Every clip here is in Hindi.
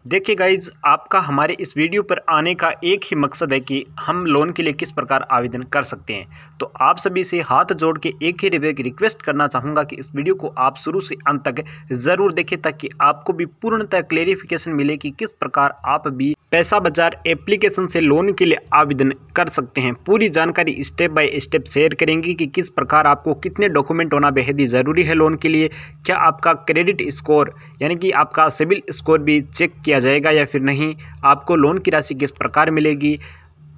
देखिए गाइज, आपका हमारे इस वीडियो पर आने का एक ही मकसद है कि हम लोन के लिए किस प्रकार आवेदन कर सकते हैं। तो आप सभी से हाथ जोड़ के एक ही रिक्वेस्ट करना चाहूँगा कि इस वीडियो को आप शुरू से अंत तक ज़रूर देखें, ताकि आपको भी पूर्णतः क्लेरिफिकेशन मिले कि किस प्रकार आप भी पैसा बाजार एप्लीकेशन से लोन के लिए आवेदन कर सकते हैं। पूरी जानकारी स्टेप बाय स्टेप शेयर करेंगे कि किस प्रकार आपको कितने डॉक्यूमेंट होना बेहद ही ज़रूरी है लोन के लिए, क्या आपका क्रेडिट स्कोर यानी कि आपका सिबिल स्कोर भी चेक किया जाएगा या फिर नहीं, आपको लोन की राशि किस प्रकार मिलेगी,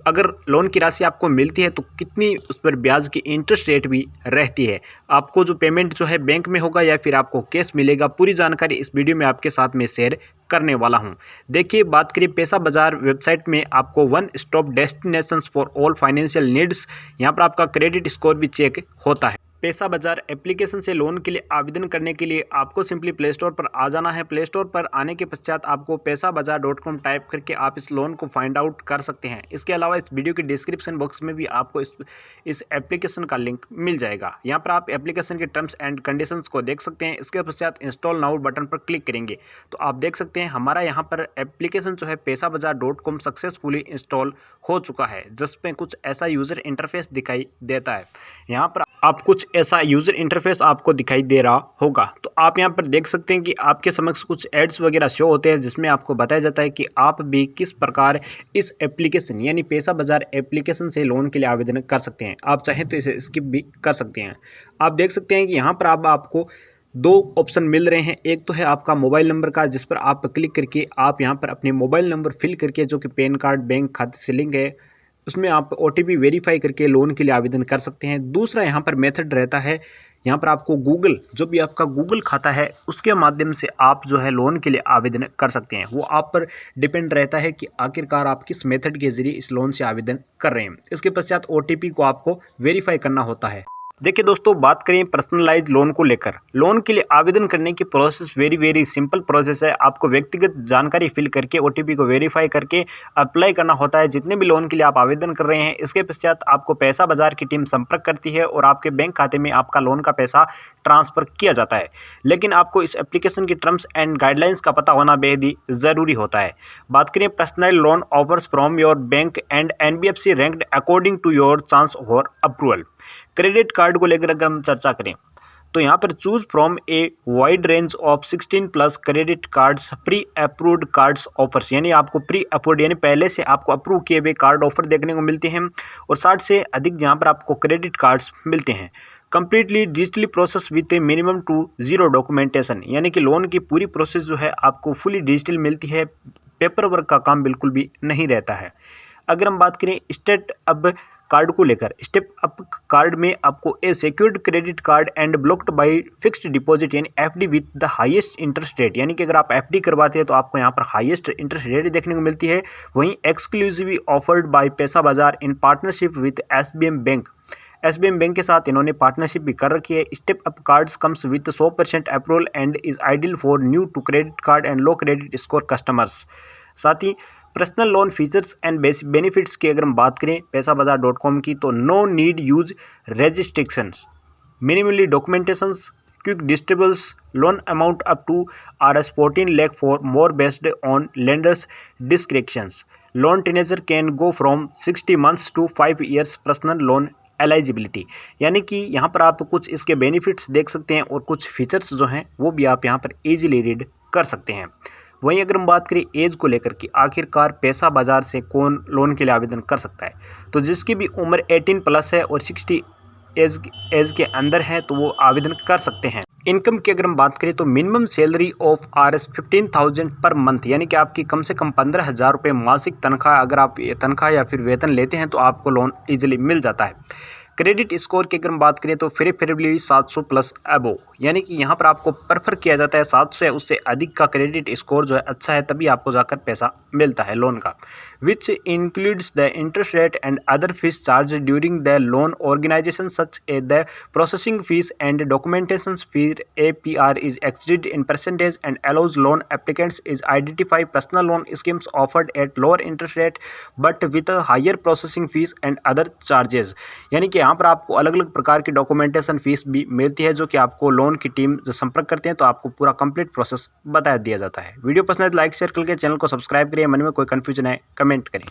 अगर लोन की राशि आपको मिलती है तो कितनी उस पर ब्याज की इंटरेस्ट रेट भी रहती है, आपको जो पेमेंट जो है बैंक में होगा या फिर आपको कैश मिलेगा। पूरी जानकारी इस वीडियो में आपके साथ में शेयर करने वाला हूं। देखिए, बात करिए पैसा बाजार वेबसाइट में आपको one stop destination for all financial needs, यहां पर आपका क्रेडिट स्कोर भी चेक होता है। पैसा बाजार एप्लीकेशन से लोन के लिए आवेदन करने के लिए आपको सिंपली प्ले स्टोर पर आ जाना है। प्ले स्टोर पर आने के पश्चात आपको पैसाबाजार.com टाइप करके आप इस लोन को फाइंड आउट कर सकते हैं। इसके अलावा इस वीडियो के डिस्क्रिप्शन बॉक्स में भी आपको इस एप्लीकेशन का लिंक मिल जाएगा। यहाँ पर आप एप्लीकेशन के टर्म्स एंड कंडीशंस को देख सकते हैं। इसके पश्चात इंस्टॉल नाउ बटन पर क्लिक करेंगे तो आप देख सकते हैं हमारा यहाँ पर एप्लीकेशन जो है पैसाबाजार.com सक्सेसफुली इंस्टॉल हो चुका है, जिसमें कुछ ऐसा यूज़र इंटरफेस दिखाई देता है। यहाँ पर आप कुछ ऐसा यूज़र इंटरफेस आपको दिखाई दे रहा होगा। तो आप यहाँ पर देख सकते हैं कि आपके समक्ष कुछ एड्स वगैरह शो होते हैं, जिसमें आपको बताया जाता है कि आप भी किस प्रकार इस एप्लीकेशन यानी पैसा बाजार एप्लीकेशन से लोन के लिए आवेदन कर सकते हैं। आप चाहें तो इसे स्किप भी कर सकते हैं। आप देख सकते हैं कि यहाँ पर अब आपको दो ऑप्शन मिल रहे हैं। एक तो है आपका मोबाइल नंबर का, जिस पर आप क्लिक करके आप यहाँ पर अपने मोबाइल नंबर फिल करके, जो कि पैन कार्ड बैंक खाते से लिंक है, उसमें आप OTP वेरीफाई करके लोन के लिए आवेदन कर सकते हैं। दूसरा यहाँ पर मेथड रहता है, यहाँ पर आपको गूगल, जो भी आपका गूगल खाता है उसके माध्यम से आप जो है लोन के लिए आवेदन कर सकते हैं। वो आप पर डिपेंड रहता है कि आखिरकार आप किस मेथड के जरिए इस लोन से आवेदन कर रहे हैं। इसके पश्चात OTP को आपको वेरीफाई करना होता है। देखिए दोस्तों, बात करें पर्सनलाइज लोन को लेकर, लोन के लिए आवेदन करने की प्रोसेस वेरी सिंपल प्रोसेस है। आपको व्यक्तिगत जानकारी फिल करके OTP को वेरीफाई करके अप्लाई करना होता है जितने भी लोन के लिए आप आवेदन कर रहे हैं। इसके पश्चात आपको पैसा बाजार की टीम संपर्क करती है और आपके बैंक खाते में आपका लोन का पैसा ट्रांसफ़र किया जाता है। लेकिन आपको इस एप्लीकेशन की टर्म्स एंड गाइडलाइंस का पता होना बेहद ही ज़रूरी होता है। बात करें personal loan offers from your bank and NBFC ranked according to your chance for approval. Credit card को लेकर अगर हम चर्चा करें तो यहाँ पर choose from a wide range of 16+ credit cards pre approved cards offers, यानी आपको प्री अप्रूव्ड यानी पहले से आपको अप्रूव किए हुए कार्ड ऑफर देखने को मिलते हैं और 60 से अधिक यहाँ पर आपको क्रेडिट कार्ड्स मिलते हैं। Completely digitally process with a minimum to zero documentation, यानी कि लोन की पूरी प्रोसेस जो है आपको फुली डिजिटल मिलती है, पेपर वर्क का काम बिल्कुल भी नहीं रहता है। अगर हम बात करें स्टेप अप कार्ड को लेकर, स्टेप अप कार्ड में आपको a secured credit card and blocked by fixed deposit यानी FD with the highest interest rate, यानी कि अगर आप FD करवाते हैं तो आपको यहाँ पर हाईएस्ट इंटरेस्ट रेट देखने को मिलती है। वहीं exclusively offered by Paisabazaar in partnership with SBM bank, SBM bank के साथ इन्होंने पार्टनरशिप भी कर रखी है। Step up cards comes with 100% approval and is ideal for new to credit card and low credit score customers. साथ ही personal loan features and benefits की अगर हम बात करें पैसाबाजार.com की, तो no need use restrictions, minimally documentations, quick disbursals, loan amount up to Rs 14 lakh for more based on lenders descriptions, loan tenure can go from 60 months to 5 years, personal loan eligibility, यानी कि यहाँ पर आप कुछ इसके बेनिफिट्स देख सकते हैं और कुछ फीचर्स जो हैं वो भी आप यहाँ पर ईजिली रीड कर सकते हैं। वहीं अगर हम बात करें एज को लेकर कि आखिरकार पैसा बाजार से कौन लोन के लिए आवेदन कर सकता है, तो जिसकी भी उम्र 18+ है और 60 एज के अंदर है तो वो आवेदन कर सकते हैं। इनकम की अगर हम बात करें तो minimum salary of Rs 15,000 per month, यानी कि आपकी कम से कम 15,000 रुपये मासिक तनख्वाह, अगर आप तनख्वाह या फिर वेतन लेते हैं तो आपको लोन ईजिली मिल जाता है। क्रेडिट स्कोर की अगर हम बात करें तो प्रेफरेबली 700+ अबो, यानी कि यहाँ पर आपको प्रेफर किया जाता है 700 या उससे अधिक का क्रेडिट स्कोर जो है अच्छा है, तभी आपको जाकर पैसा मिलता है लोन का। Which includes the interest rate and other fees charge during the loan organization such a the processing fees and documentation fee APR is exceed in percentage and allows loan applicants is identify personal loan schemes offered at lower interest rate but with higher processing fees and other charges, यानी कि यहाँ पर आपको अलग अलग प्रकार की डॉक्यूमेंटेशन फीस भी मिलती है, जो कि आपको लोन की टीम जब संपर्क करते हैं तो आपको पूरा कंप्लीट प्रोसेस बता दिया जाता है। वीडियो पसंद है तो लाइक शेयर करके चैनल को सब्सक्राइब करिए। मन में कोई कन्फ्यूजन है कमेंट करें।